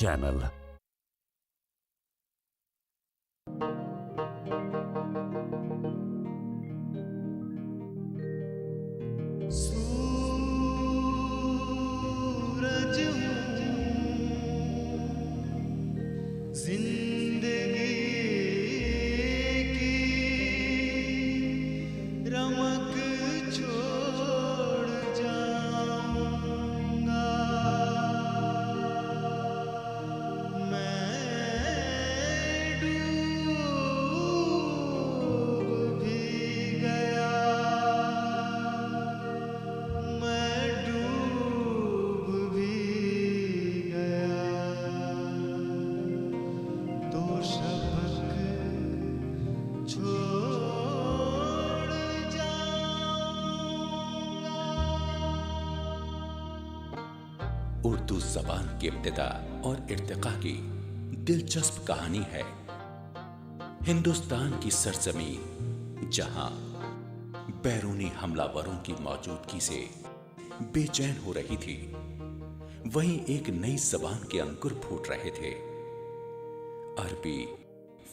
channel. सूरज हूँ जिंदगी की रमक छोड़ जाऊंगा मैं डूब भी गया मैं डूब भी गया तो शबक छोड़ जाऊंगा। उर्दू ज़बान की इब्तिदा और इर्तिका की दिलचस्प कहानी है। हिंदुस्तान की सरजमीं जहां बैरूनी हमलावरों की मौजूदगी से बेचैन हो रही थी, वहीं एक नई ज़बान के अंकुर फूट रहे थे। अरबी,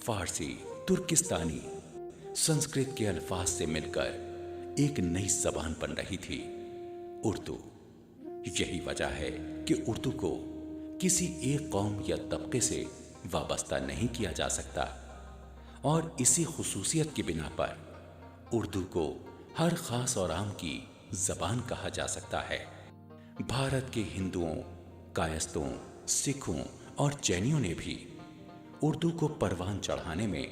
फारसी, तुर्किस्तानी, संस्कृत के अल्फाज से मिलकर एक नई ज़बान बन रही थी, उर्दू। यही वजह है कि उर्दू को किसी एक कौम या तबके से वाबस्ता नहीं किया जा सकता, और इसी खुसूसियत की बिना पर उर्दू को हर खास और आम की ज़बान कहा जा सकता है। भारत के हिंदुओं, कायस्तों, सिखों और जैनियों ने भी उर्दू को परवान चढ़ाने में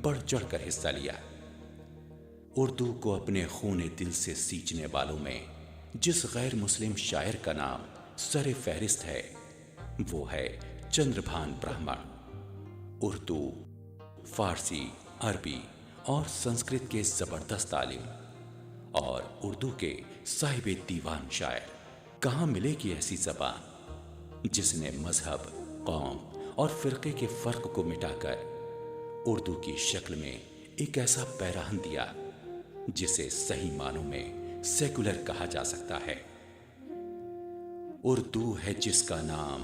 बढ़ चढ़कर हिस्सा लिया। उर्दू को अपने खूने दिल से सींचने वालों में जिस गैर मुस्लिम शायर का नाम सरे फहरिस्त है, वो है चंद्रभान ब्राह्मण। उर्दू, फारसी, अरबी और संस्कृत के जबरदस्त आलिम और उर्दू के साहिब दीवान शायर। कहाँ मिलेगी ऐसी ज़बान जिसने मजहब, कौम और फ़िरके के फ़र्क को मिटाकर उर्दू की शक्ल में एक ऐसा पैराहन दिया जिसे सही मानों में सेकुलर कहा जा सकता है। उर्दू है जिसका नाम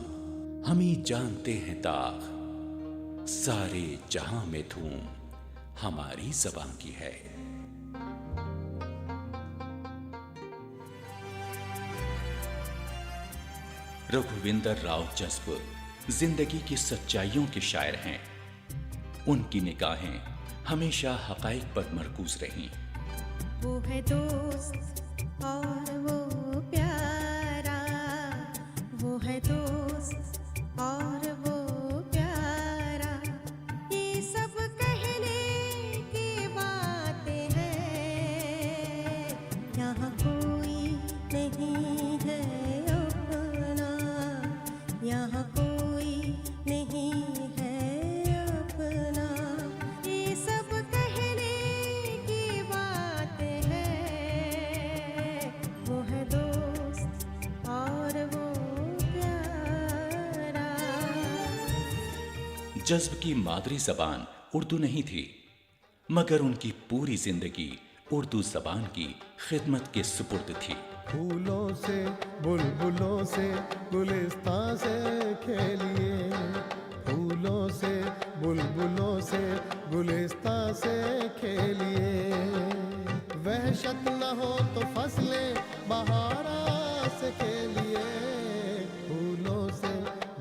हम ही जानते हैं दाग, सारे जहां में धूम हमारी ज़बान की है। रघुविंदर राव जज्ब जिंदगी की सच्चाइयों के शायर हैं। उनकी निगाहें हमेशा हकाइक पर मरकूज रहीं। वो है दोस्त और वो प्यारा, वो है दोस्त और वो प्यारा, ये सब कहने की बातें हैं, यहाँ कोई नहीं है अपना, यहाँ कोई नहीं है अपना, ये सब कहने की बातें हैं, वो है दोस्त और वो प्यारा। जज्ब की मादरी ज़बान उर्दू नहीं थी, मगर उनकी पूरी जिंदगी उर्दू ज़बान की खिदमत के सुपुर्द थी। फूलों से बुलबुलों से गुलिस्तां से खेलिए, फूलों से बुलबुलों से गुलिस्तां से खेलिए, वहशत न हो तो फसलें बहारा से खेलिए, फूलों से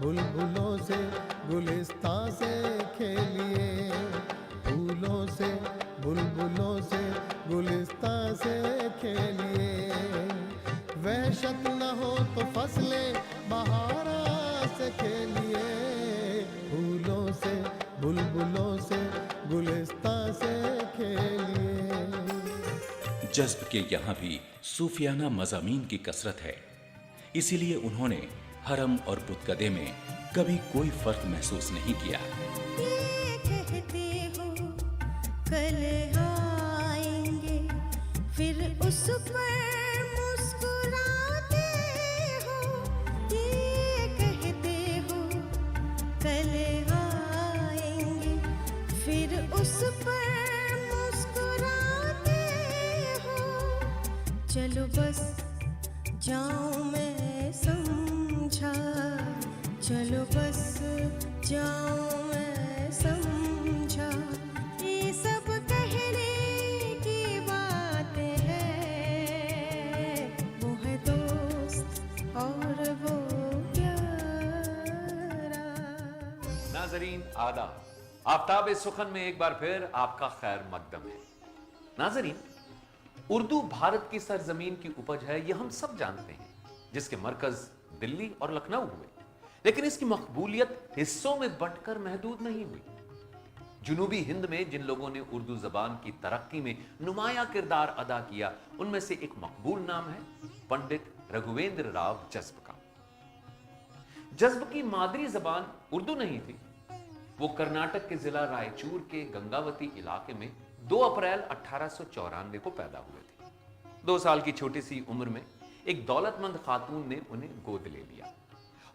बुलबुलों से गुलिस्तां से खेलिए, फूलों से बुलबुलों से गुलिस्तां से खेलिए, वहशत न हो तो फसलें बहारा से खेलिए, फूलों से बुलबुलों से गुलिस्तां से खेलिए। जज्ब के यहाँ भी सूफियाना मज़ामीन की कसरत है, इसीलिए उन्होंने हरम और बुतकदे में कभी कोई फर्क महसूस नहीं किया। ये कहते हो कल आएंगे, फिर उस पर मुस्कुराते हो, ये कहते हो कल आएंगे, फिर उस पर मुस्कुराते हो, चलो बस जाऊं मैं समझा, चलो बस जाऊं मैं समझा, ये सब कहने की बातें हैं, वो है दोस्त और वो प्यारा। नाजरीन आदाब, आफ्ताब सुखन में एक बार फिर आपका खैर मकदम है। नाजरीन, उर्दू भारत की सरजमीन की उपज है, यह हम सब जानते हैं, जिसके मरकज दिल्ली और लखनऊ हुए, लेकिन इसकी मकबूलियत हिस्सों में बंटकर महदूद नहीं हुई। जुनूबी हिंद में जिन लोगों ने उर्दू जबान की तरक्की में नुमाया किरदार अदा किया, उनमें से एक मकबूल नाम है पंडित रघुवेंद्र राव जज्ब का। जज्ब की मादरी जबान उर्दू नहीं थी। वो कर्नाटक के जिला रायचूर के गंगावती इलाके में 2 अप्रैल 1894 को पैदा हुए थे। 2 साल की छोटी सी उम्र में एक दौलतमंद खातून ने उन्हें गोद ले लिया,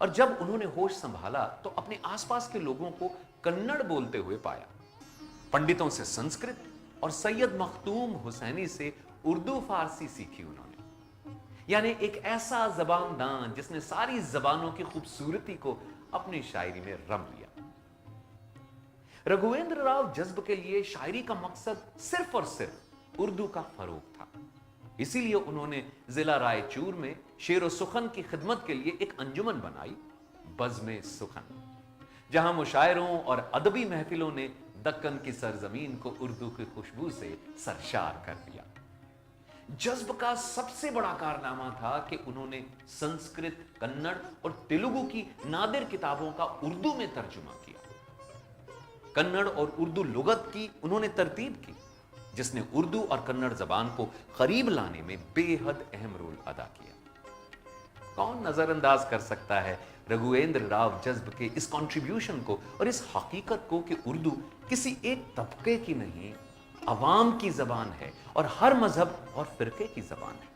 और जब उन्होंने होश संभाला तो अपने आसपास के लोगों को कन्नड़ बोलते हुए पाया। पंडितों से संस्कृत और सैयद मखदूम हुसैनी से उर्दू फारसी सीखी उन्होंने, यानी एक ऐसा जबानदान जिसने सारी जबानों की खूबसूरती को अपनी शायरी में रम लिया। रघुवेंद्र राव जज्ब के लिए शायरी का मकसद सिर्फ और सिर्फ उर्दू का फरोग था। इसीलिए उन्होंने जिला रायचूर में शेर व सुखन की खिदमत के लिए एक अंजुमन बनाई, बज़्म सुखन, जहां मुशायरों और अदबी महफिलों ने दक्कन की सरजमीन को उर्दू की खुशबू से सरशार कर दिया। जज्ब का सबसे बड़ा कारनामा था कि उन्होंने संस्कृत, कन्नड़ और तेलुगु की नादिर किताबों का उर्दू में तर्जुमा किया। कन्नड़ और उर्दू लुगत की उन्होंने तरतीब की, जिसने उर्दू और कन्नड़ जबान को करीब लाने में बेहद अहम रोल अदा किया। कौन नजरअंदाज कर सकता है रघुवेंद्र राव जज्ब के इस कंट्रीब्यूशन को और इस हकीकत को कि उर्दू किसी एक तबके की नहीं, अवाम की जबान है और हर मजहब और फिरके की जबान है।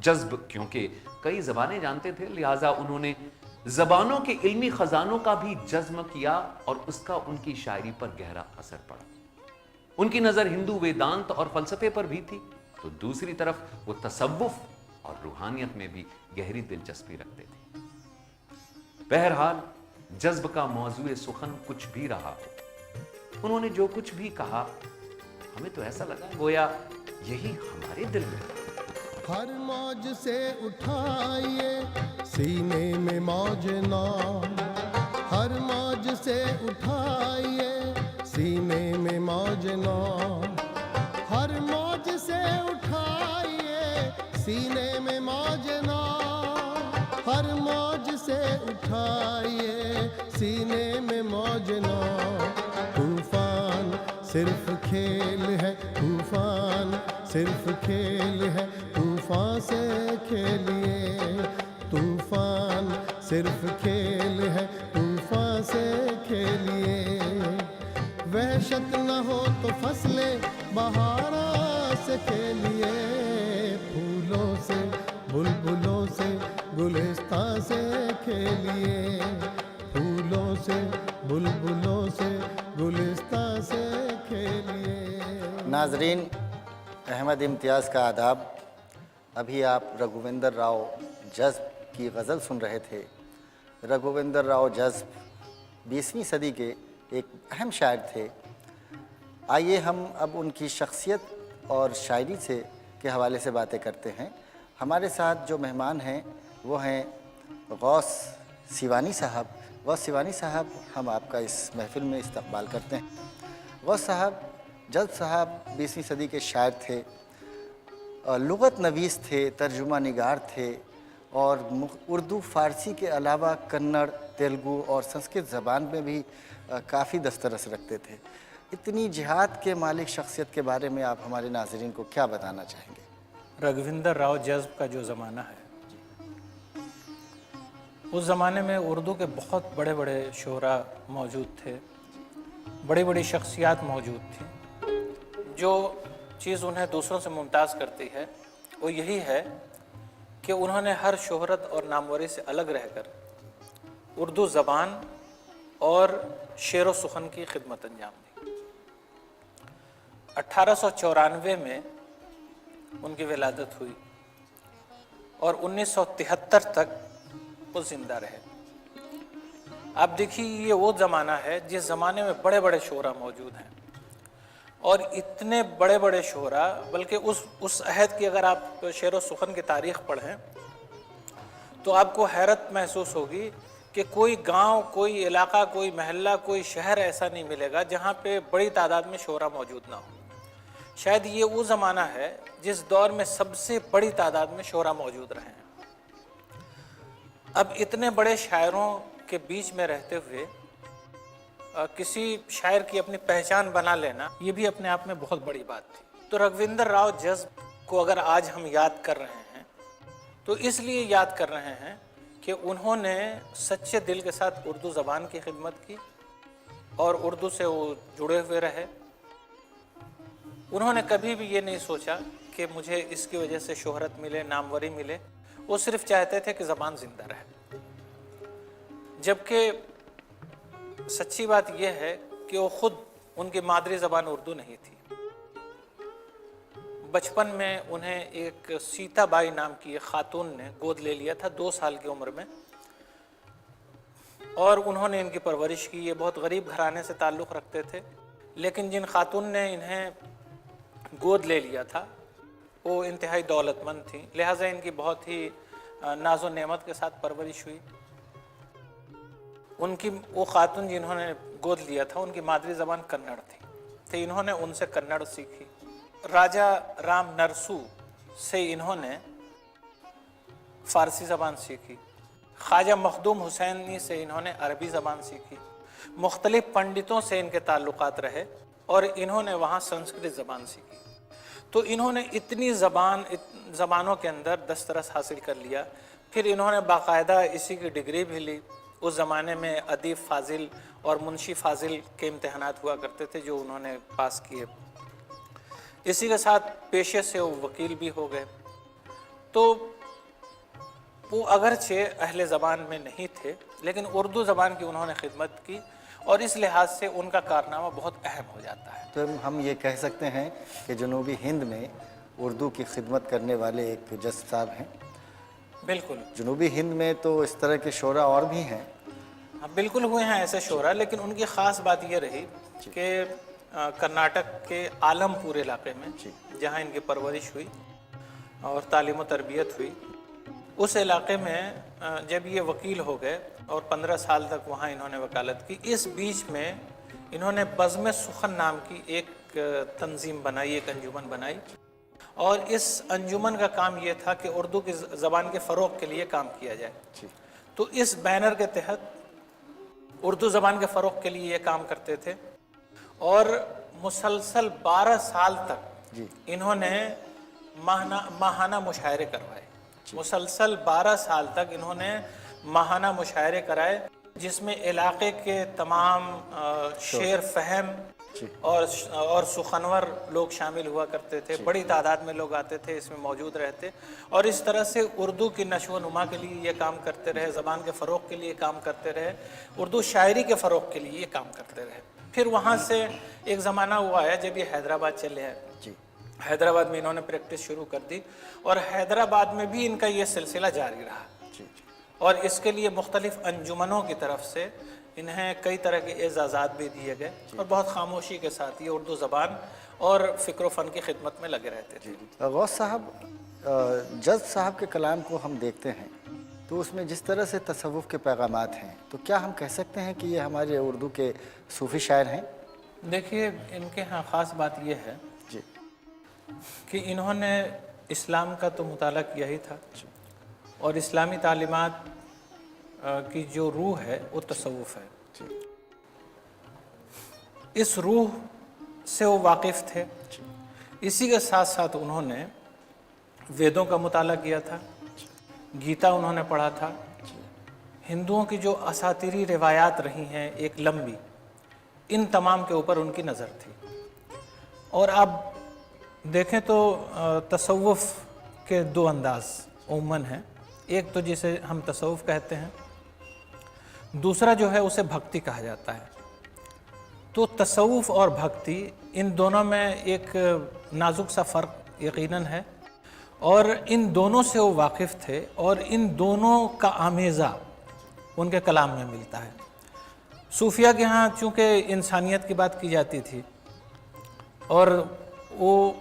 जज्ब क्योंकि कई जबानें जानते थे, लिहाजा उन्होंने जबानों के इल्मी खजानों का भी जज्म किया और उसका उनकी शायरी पर गहरा असर पड़ा। उनकी नजर हिंदू वेदांत और फलसफे पर भी थी, तो दूसरी तरफ वो तसव्वुफ और रूहानियत में भी गहरी दिलचस्पी रखते थे। बहरहाल जज्ब का मौजूए सुखन कुछ भी रहा हो, उन्होंने जो कुछ भी कहा, हमें तो ऐसा लगा गोया यही हमारे दिल में है। हर मौज से उठाइए सीने में मौज नाम, हर मौज से उठाइए सीने में मौज नाम, हर मौज से उठाइए सीने में मौज नाम, हर मौज से उठाइए सीने में मौज नाम। तूफान सिर्फ खेल है, तूफान सिर्फ खेल है, तूफान से खेलिए, तूफान सिर्फ खेल है, तूफान से खेलिए। वहशत न हो तो फसलें बहारा से खेलिए, फूलों से बुलबुलों से गुलिस्तां से खेलिए, फूलों से बुलबुलों से गुलिस्तां से खेलिए। नाजरीन, अहमद इम्तियाज़ का आदाब। अभी आप रघुवेंद्र राव जज्ब की गज़ल सुन रहे थे। रघुवेंद्र राव जज्ब 20वीं सदी के एक अहम शायर थे। आइए हम अब उनकी शख्सियत और शायरी से के हवाले से बातें करते हैं। हमारे साथ जो मेहमान हैं वो हैं गौस सिवानी साहब। गौस सिवानी साहब, हम आपका इस महफ़िल में इस्तकबाल करते हैं। गौस साहब, जज्ब साहब 20वीं सदी के शायर थे, लुगत नवीस थे, तर्जुमा निगार थे और उर्दू फ़ारसी के अलावा कन्नड़, तेलुगु और संस्कृत ज़बान में भी काफ़ी दस्तरस रखते थे। इतनी जिहाद के मालिक शख्सियत के बारे में आप हमारे नाज़रीन को क्या बताना चाहेंगे? रघुवेंद्र राव जज्ब का जो ज़माना है, उस ज़माने में उर्दू के बहुत बड़े बड़े शोरा मौजूद थे, बड़ी बड़ी शख्सियात मौजूद थी। जो चीज़ उन्हें दूसरों से मुमताज़ करती है वो यही है कि उन्होंने हर शोहरत और नामवरी से अलग रहकर उर्दू ज़बान और शेर व सुखन की खिदमत अंजाम दी। 1894 में उनकी विलादत हुई और 1973 तक वो ज़िंदा रहे। آپ دیکھیے یہ وہ زمانہ ہے جس زمانے میں بڑے بڑے شعراء موجود ہیں، اور اتنے بڑے بڑے شعراء، بلکہ اس عہد کی اگر آپ شعر و سخن کی تاریخ پڑھیں تو آپ کو حیرت محسوس ہوگی کہ کوئی گاؤں، کوئی علاقہ، کوئی محلہ، کوئی شہر ایسا نہیں ملے گا جہاں پہ بڑی تعداد میں شعراء موجود نہ ہوں۔ شاید یہ وہ زمانہ ہے جس دور میں سب سے بڑی تعداد میں شعراء موجود رہے ہیں۔ اب اتنے بڑے شاعروں کے بیچ میں رہتے ہوئے کسی شاعر کی اپنی پہچان بنا لینا، یہ بھی اپنے آپ میں بہت بڑی بات تھی۔ تو رگھویندر راؤ جذب کو اگر آج ہم یاد کر رہے ہیں تو اس لیے یاد کر رہے ہیں کہ انہوں نے سچے دل کے ساتھ اردو زبان کی خدمت کی اور اردو سے وہ جڑے ہوئے رہے۔ انہوں نے کبھی بھی یہ نہیں سوچا کہ مجھے اس کی وجہ سے شہرت ملے، ناموری ملے، وہ صرف چاہتے تھے کہ زبان زندہ رہے۔ جبکہ سچی بات یہ ہے کہ وہ خود، ان کی مادری زبان اردو نہیں تھی۔ بچپن میں انہیں ایک سیتا بائی نام کی ایک خاتون نے گود لے لیا تھا 2 سال کی عمر میں، اور انہوں نے ان کی پرورش کی۔ یہ بہت غریب گھرانے سے تعلق رکھتے تھے، لیکن جن خاتون نے انہیں گود لے لیا تھا وہ انتہائی دولت مند تھیں، لہٰذا ان کی بہت ہی ناز و نعمت کے ساتھ پرورش ہوئی۔ ان کی وہ خاتون جنہوں نے گود لیا تھا ان کی مادری زبان کنڑ تھی، تو انہوں نے ان سے کنڑ سیکھی۔ راجہ رام نرسو سے انہوں نے فارسی زبان سیکھی۔ خواجہ مخدوم حسینی سے انہوں نے عربی زبان سیکھی۔ مختلف پنڈتوں سے ان کے تعلقات رہے اور انہوں نے وہاں سنسکرت زبان سیکھی۔ تو انہوں نے اتنی زبانوں کے اندر دسترس حاصل کر لیا۔ پھر انہوں نے باقاعدہ اسی کی ڈگری بھی لی۔ اس زمانے میں ادیب فاضل اور منشی فاضل کے امتحانات ہوا کرتے تھے جو انہوں نے پاس کیے۔ اسی کے ساتھ پیشے سے وہ وکیل بھی ہو گئے۔ تو وہ اگرچہ اہل زبان میں نہیں تھے لیکن اردو زبان کی انہوں نے خدمت کی، اور اس لحاظ سے ان کا کارنامہ بہت اہم ہو جاتا ہے۔ تو ہم یہ کہہ سکتے ہیں کہ جنوبی ہند میں اردو کی خدمت کرنے والے ایک جذب صاحب ہیں۔ بالکل، جنوبی ہند میں تو اس طرح کے شعراء اور بھی ہیں۔ ہاں بالکل ہوئے ہیں ایسے شعراء، لیکن ان کی خاص بات یہ رہی کہ کرناٹک کے عالم پور علاقے میں جہاں ان کی پرورش ہوئی اور تعلیم و تربیت ہوئی، اس علاقے میں جب یہ وکیل ہو گئے اور 15 سال تک وہاں انہوں نے وکالت کی، اس بیچ میں انہوں نے بزم سخن نام کی ایک تنظیم بنائی، ایک انجمن بنائی، اور اس انجمن کا کام یہ تھا کہ اردو کی زبان کے فروغ کے لیے کام کیا جائے۔ تو اس بینر کے تحت اردو زبان کے فروغ کے لیے یہ کام کرتے تھے، اور مسلسل 12 سال تک انہوں نے ماہانہ مشاعرے کروائے۔ مسلسل 12 سال تک انہوں نے ماہانہ مشاعرے کرائے، جس میں علاقے کے تمام شعر فہم اور سخنور لوگ شامل ہوا کرتے تھے۔ بڑی تعداد میں لوگ آتے تھے، اس میں موجود رہتے، اور اس طرح سے اردو کی نشو و نما کے لیے یہ کام کرتے رہے، زبان کے فروغ کے لیے کام کرتے رہے، اردو شاعری کے فروغ کے لیے یہ کام کرتے رہے۔ پھر وہاں سے ایک زمانہ ہوا ہے جب یہ حیدرآباد چلے ہیں۔ حیدرآباد میں انہوں نے پریکٹس شروع کر دی، اور حیدرآباد میں بھی ان کا یہ سلسلہ جاری رہا، اور اس کے لیے مختلف انجمنوں کی طرف سے انہیں کئی طرح کے اعزازات بھی دیے گئے، اور بہت خاموشی کے ساتھ یہ اردو زبان اور فکر و فن کی خدمت میں لگے رہتے تھے۔ غوث صاحب، جذب صاحب کے کلام کو ہم دیکھتے ہیں تو اس میں جس طرح سے تصوف کے پیغامات ہیں، تو کیا ہم کہہ سکتے ہیں کہ یہ ہمارے اردو کے صوفی شاعر ہیں؟ دیکھیے، ان کے ہاں خاص بات یہ ہے کہ انہوں نے اسلام کا تو مطالعہ کیا ہی تھا، اور اسلامی تعلیمات کی جو روح ہے وہ تصوف ہے۔ اس روح سے وہ واقف تھے۔ اسی کے ساتھ ساتھ انہوں نے ویدوں کا مطالعہ کیا تھا، گیتا انہوں نے پڑھا تھا، ہندوؤں کی جو اساطیری روایات رہی ہیں ایک لمبی، ان تمام کے اوپر ان کی نظر تھی۔ اور آپ دیکھیں تو تصوف کے 2 انداز عموماً ہیں، ایک تو جسے ہم تصوف کہتے ہیں، دوسرا جو ہے اسے بھکتی کہا جاتا ہے۔ تو تصوف اور بھکتی، ان دونوں میں ایک نازک سا فرق یقیناً ہے، اور ان دونوں سے وہ واقف تھے، اور ان دونوں کا آمیزہ ان کے کلام میں ملتا ہے۔ صوفیہ کے ہاں چونکہ انسانیت کی بات کی جاتی تھی اور وہ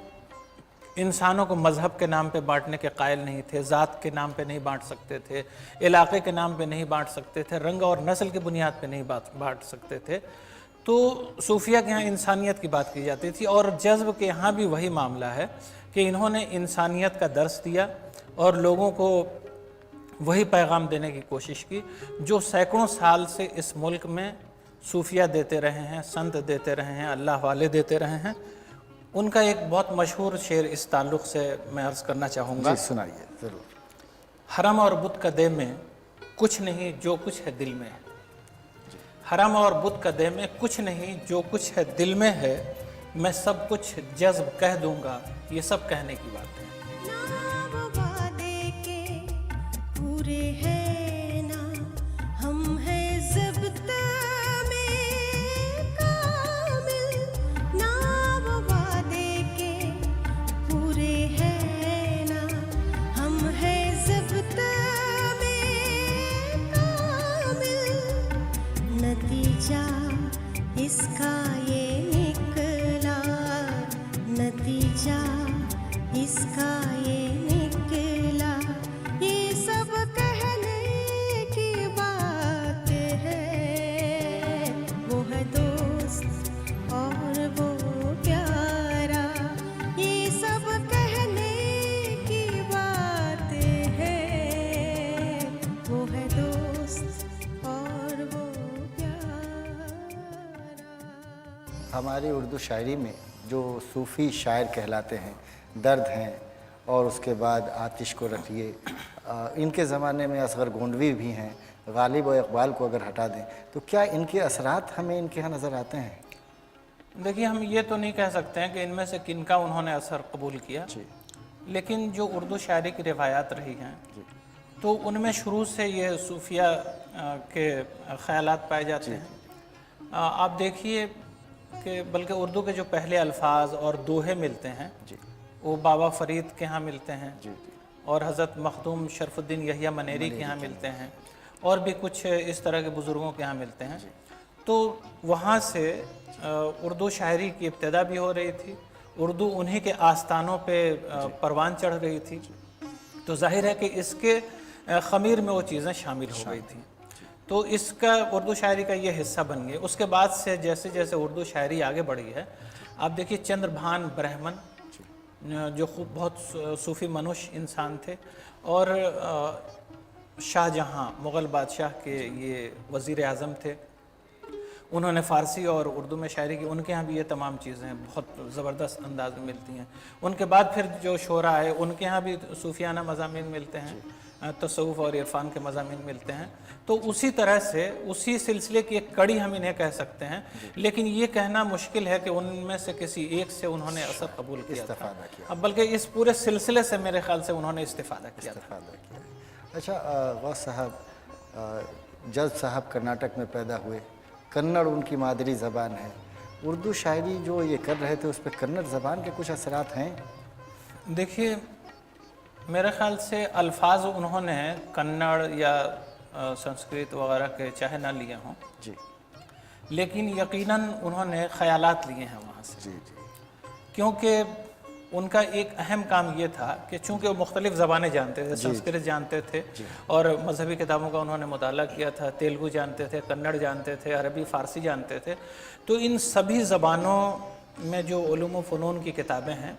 انسانوں کو مذہب کے نام پہ بانٹنے کے قائل نہیں تھے، ذات کے نام پہ نہیں بانٹ سکتے تھے، علاقے کے نام پہ نہیں بانٹ سکتے تھے، رنگ اور نسل کی بنیاد پہ نہیں بانٹ سکتے تھے، تو صوفیہ کے ہاں انسانیت کی بات کی جاتی تھی۔ اور جذب کے یہاں بھی وہی معاملہ ہے کہ انہوں نے انسانیت کا درس دیا اور لوگوں کو وہی پیغام دینے کی کوشش کی جو سینکڑوں سال سے اس ملک میں صوفیہ دیتے رہے ہیں، سنت دیتے رہے ہیں، اللہ والے دیتے رہے ہیں۔ ان کا ایک بہت مشہور شعر اس تعلق سے میں عرض کرنا چاہوں گا۔ جی سنائیے ضرور۔ حرم اور بت کا دے میں کچھ نہیں جو کچھ ہے دل میں ہے، حرم اور بت کا دے میں کچھ نہیں جو کچھ ہے دل میں ہے، میں سب کچھ جذب کہہ دوں گا، یہ سب کہنے کی بات ہے۔ نا وہ وعدے کے پورے ہیں نا ہم ہیں ضبط میں کامل، نا وہ وعدے کے پورے ہیں نا ہم ہیں ضبط میں کامل، نتیجہ اس کا یہ نکلا، نتیجہ اس کا یہ نکلا، یہ سب کہنے کی بات ہے، وہ ہے دوست اور وہ پیارا، یہ سب کہنے کی بات ہے، وہ ہے دوست اور وہ پیارا۔ ہماری اردو شاعری میں جو صوفی شاعر کہلاتے ہیں، درد ہیں اور اس کے بعد آتش کو رکھیے، ان کے زمانے میں اصغر گونڈوی بھی ہیں، غالب و اقبال کو اگر ہٹا دیں تو کیا ان کے اثرات ہمیں ان کے ہاں نظر آتے ہیں؟ دیکھیے ہم یہ تو نہیں کہہ سکتے ہیں کہ ان میں سے کن کا انہوں نے اثر قبول کیا، لیکن جو اردو شاعری کی روایات رہی ہیں تو ان میں شروع سے یہ صوفیہ کے خیالات پائے جاتے ہیں۔ آپ دیکھیے کہ بلکہ اردو کے جو پہلے الفاظ اور دوہے ملتے ہیں وہ بابا فرید کے ہاں ملتے ہیں اور حضرت مخدوم شرف الدین یحییٰ منیری کے ہاں ملتے ہیں اور بھی کچھ اس طرح کے بزرگوں کے ہاں ملتے ہیں۔ تو وہاں سے اردو شاعری کی ابتدا بھی ہو رہی تھی، اردو انہی کے آستانوں پہ پروان چڑھ رہی تھی، تو ظاہر ہے کہ اس کے خمیر میں وہ چیزیں شامل ہو گئی تھیں، تو اس کا اردو شاعری کا یہ حصہ بن گئے۔ اس کے بعد سے جیسے جیسے اردو شاعری آگے بڑھی ہے، آپ دیکھیے چندر بھان برہمن جو خوب بہت صوفی منوش انسان تھے، اور شاہ جہاں مغل بادشاہ کے یہ وزیر اعظم تھے، انہوں نے فارسی اور اردو میں شاعری کی، ان کے ہاں بھی یہ تمام چیزیں بہت زبردست انداز میں ملتی ہیں۔ ان کے بعد پھر جو شعراء آئے ان کے ہاں بھی صوفیانہ مضامین ملتے ہیں، تصوف اور عرفان کے مضامین ملتے ہیں، تو اسی طرح سے اسی سلسلے کی ایک کڑی ہم انہیں کہہ سکتے ہیں، لیکن یہ کہنا مشکل ہے کہ ان میں سے کسی ایک سے انہوں نے اثر قبول کیا تھا، اب بلکہ اس پورے سلسلے سے میرے خیال سے انہوں نے استفادہ کیا تھا۔ اچھا غوث صاحب، جذب صاحب کرناٹک میں پیدا ہوئے، کنڑ ان کی مادری زبان ہے، اردو شاعری جو یہ کر رہے تھے اس پہ کنڑ زبان کے کچھ اثرات ہیں؟ دیکھیے میرے خیال سے الفاظ انہوں نے کنڑ یا سنسکرت وغیرہ کے چاہے نہ لیے ہوں جی، لیکن یقیناً انہوں نے خیالات لیے ہیں وہاں سے، کیونکہ ان کا ایک اہم کام یہ تھا کہ چونکہ وہ مختلف زبانیں جانتے تھے، سنسکرت جانتے تھے اور مذہبی کتابوں کا انہوں نے مطالعہ کیا تھا، تیلگو جانتے تھے، کنڑ جانتے تھے، عربی فارسی جانتے تھے، تو ان سبھی زبانوں میں جو علوم و فنون کی کتابیں ہیں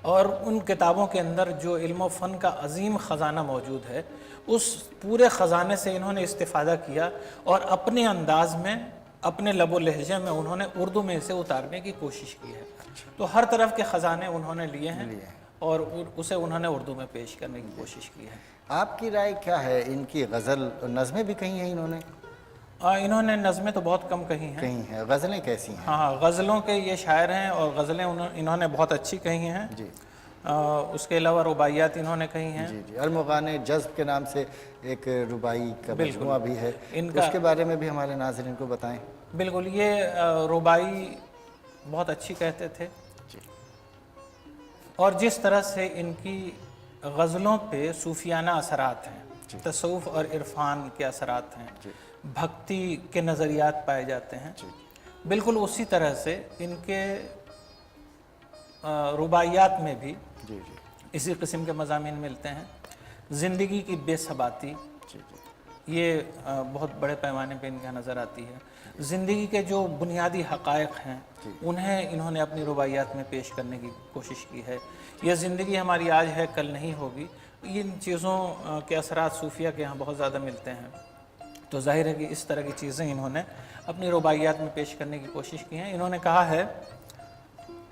اور ان کتابوں کے اندر جو علم و فن کا عظیم خزانہ موجود ہے، اس پورے خزانے سے انہوں نے استفادہ کیا اور اپنے انداز میں، اپنے لب و لہجے میں انہوں نے اردو میں اسے اتارنے کی کوشش کی ہے۔ تو ہر طرف کے خزانے انہوں نے لیے ہیں اور اسے انہوں نے اردو میں پیش کرنے کی کوشش کی ہے۔ آپ کی رائے کیا ہے؟ ان کی غزل نظمیں بھی کہیں ہیں انہوں نے نظمیں تو بہت کم کہی ہیں، کہیں ہیں، غزلیں کیسی ہیں؟ ہاں غزلوں کے یہ شاعر ہیں اور غزلیں انہوں نے بہت اچھی کہی ہیں، جی اس کے علاوہ رباعیات انہوں نے کہی ہیں۔ جی ارمغان جذب کے نام سے ایک رباعی کا مجموعہ بھی ہے، اس کے بارے میں بھی ہمارے ناظرین کو بتائیں۔ بالکل، یہ رباعی بہت اچھی کہتے تھے، اور جس طرح سے ان کی غزلوں پہ صوفیانہ اثرات ہیں، تصوف اور عرفان کے اثرات ہیں، भक्ति के नज़रियात पाए जाते हैं, बिल्कुल उसी तरह से इनके रुबाइयात में भी जी जी इसी किस्म के मज़ामीन मिलते हैं। ज़िंदगी की बेसबाती ये बहुत बड़े पैमाने पे इनका नज़र आती है। ज़िंदगी के जो बुनियादी हक़ाइक़ हैं उन्हें इन्होंने अपनी रुबाइयात में पेश करने की कोशिश की है। यह ज़िंदगी हमारी आज है कल नहीं होगी, इन चीज़ों के असरात सूफिया के यहाँ बहुत ज़्यादा मिलते हैं। तो जाहिर है कि इस तरह की चीज़ें इन्होंने अपनी रुबाइयात में पेश करने की कोशिश की हैं। इन्होंने कहा है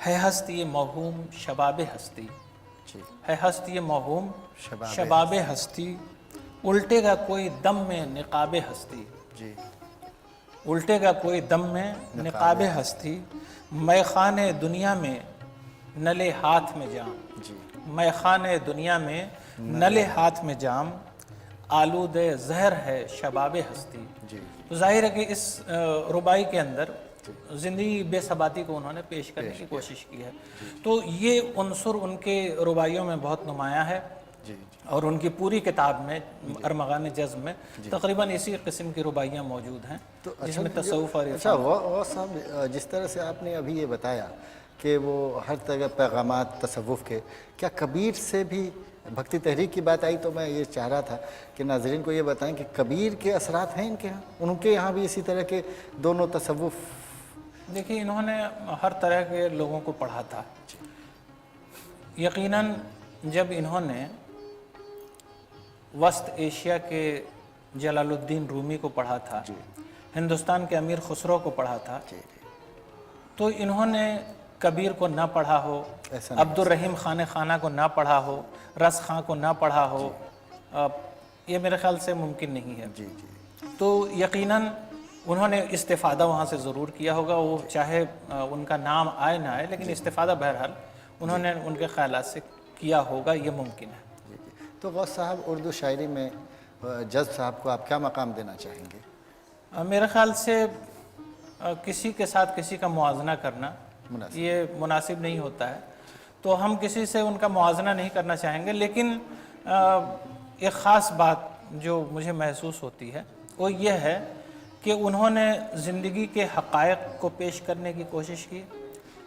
हस्ती मौहूम शबाब हस्ती, है हस्ती मौहूम शबाब हस्ती, उल्टेगा कोई दम में निकाब हस्ती, जी उल्टेगा कोई दम में निकाब हस्ती, मैखाने दुनिया में नले हाथ में जाम, जी मैखाने दुनिया में नले हाथ में जाम, आलूदे जहर है शबाब हस्ती। जी तो जाहिर है कि इस रुबाई के अंदर ज़िंदगी बेसबाती को उन्होंने पेश करने की कोशिश की है। तो ये उनसुर उनके रुबाइयों में बहुत नुमायाँ है जी और उनकी पूरी किताब में अरमगान जज़्ब में तकरीबन इसी किस्म की रुबाइयाँ मौजूद हैं, जिसमें तसव्वुफ़ और अच्छा वो साहब, जिस तरह से आपने अभी ये बताया कि वो हर तरह पैगामात तसव्वुफ़ के, क्या कबीर से भी भक्ति तहरीक की बात आई, तो मैं ये चाह रहा था कि नाज़रीन को ये बताएं कि कबीर के असरात हैं इनके यहाँ, उनके यहाँ भी इसी तरह के दोनों तसव्वुफ़? देखिए, इन्होंने हर तरह के लोगों को पढ़ा था। यकीनन जब इन्होंने वस्त एशिया के जलालुद्दीन रूमी को पढ़ा था, हिंदुस्तान के अमीर खुसरो को पढ़ा था, तो इन्होंने कबीर को ना पढ़ा हो, अब्दुल रहीम खान खाना को ना पढ़ा हो, रस खां को ना पढ़ा हो, ये मेरे ख्याल से मुमकिन नहीं है। जी जी तो यकीनन उन्होंने इस्तिफ़ादा वहाँ से ज़रूर किया होगा, वो चाहे उनका नाम आए ना आए, लेकिन इस्तिफ़ादा बहरहाल उन्होंने उनके ख़यालात से किया होगा, ये मुमकिन है। जी जी तो गौस साहब, उर्दू शायरी में जज़्ब साहब को आप क्या मकाम देना चाहेंगे? मेरे ख़्याल से किसी के साथ किसी का मुआजना करना ये मुनासिब नहीं होता है, तो हम किसी से उनका मुआजना नहीं करना चाहेंगे। लेकिन एक ख़ास बात जो मुझे महसूस होती है वो ये है कि उन्होंने ज़िंदगी के हक़ाइक़ को पेश करने की कोशिश की,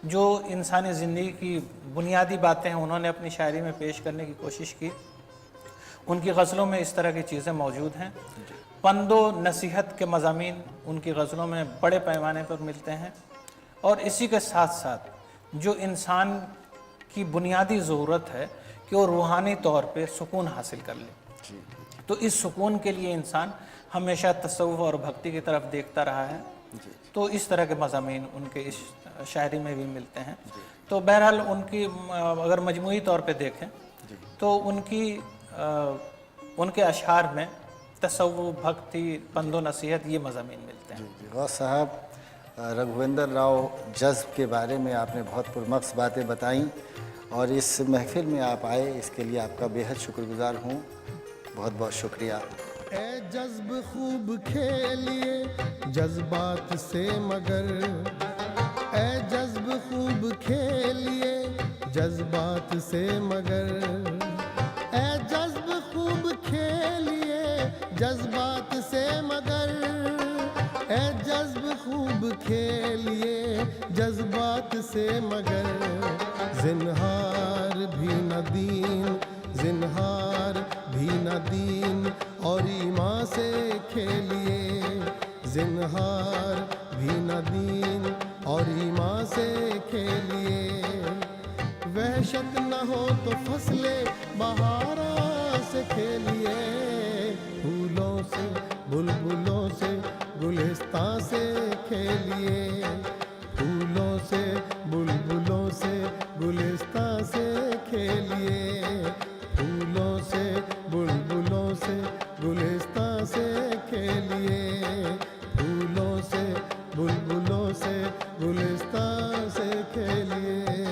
जो इंसानी ज़िंदगी की बुनियादी बातें हैं उन्होंने अपनी शायरी में पेश करने की कोशिश की। उनकी गज़लों में इस तरह की चीज़ें मौजूद हैं। पंदो नसीहत के मज़ामीन उनकी गज़लों में बड़े पैमाने पर मिलते हैं, और इसी के साथ साथ जो इंसान की बुनियादी ज़रूरत है कि वो रूहानी तौर पे सुकून हासिल कर ले, तो इस सुकून के लिए इंसान हमेशा तसव्वुफ़ और भक्ति की तरफ देखता रहा है। तो इस तरह के मज़ामीन उनके इस शायरी में भी मिलते हैं। तो बहरहाल उनकी अगर मजमूई तौर पे देखें तो उनके अशआर में तसव्वुफ़, भक्ति, पंदो नसीहत ये मज़ामीन मिलते हैं। जी गौस साहब, रघुवेंद्र राव जज़्ब के बारे में आपने बहुत पुरमक्स बातें बताईं और इस महफिल में आप आए, इसके लिए आपका बेहद शुक्रगुजार हूँ। बहुत बहुत शुक्रिया। ए जज्ब खूब खेलिए जज्बात से मगर, ए जज्ब खूब खेलिए जज्बात से मगर, ए जज्ब खूब खेलिए जज्बात से मगर, ए जज्ब खूब खेलिए जज्बात से मगर, जिन्हार भी न दीन, जिन्हार भी न दीन और ईमान से खेलिए, जिन्हार भी न दीन और ईमान से खेलिए, वहशत न हो तो फसले बहारा से खेलिए, फूलों से बुलबुलों से गुलिस्तां से खेलिए, फूलों से बुलबुलों से गुलिस्तां से खेलिए, फूलों से बुलबुलों से गुलिस्तां से खेलिए, फूलों से बुलबुलों से गुलिस्तां से खेलिए।